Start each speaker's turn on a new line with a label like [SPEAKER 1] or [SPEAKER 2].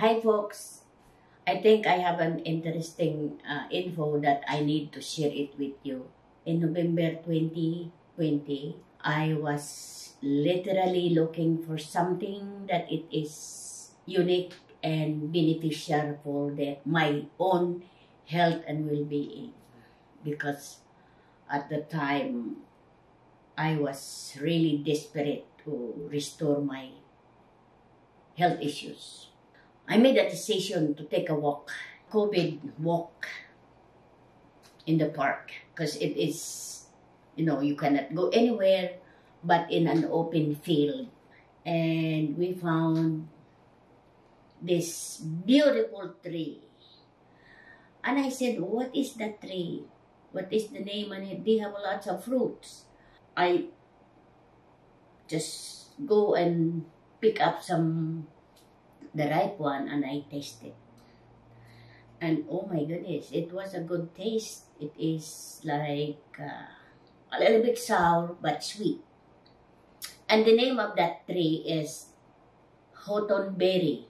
[SPEAKER 1] Hi folks, I think I have an interesting info that I need to share it with you. In November 2020, I was literally looking for something that it is unique and beneficial for my own health and well-being. Because at the time, I was really desperate to restore my health issues. I made a decision to take a walk, COVID walk in the park, because it is, you cannot go anywhere but in an open field. And we found this beautiful tree. And I said, what is that tree? What is the name on it? They have lots of fruits. I just go and pick up the ripe one, and I taste it. And oh my goodness, it was a good taste. It is like a little bit sour but sweet. And the name of that tree is Houghton berry.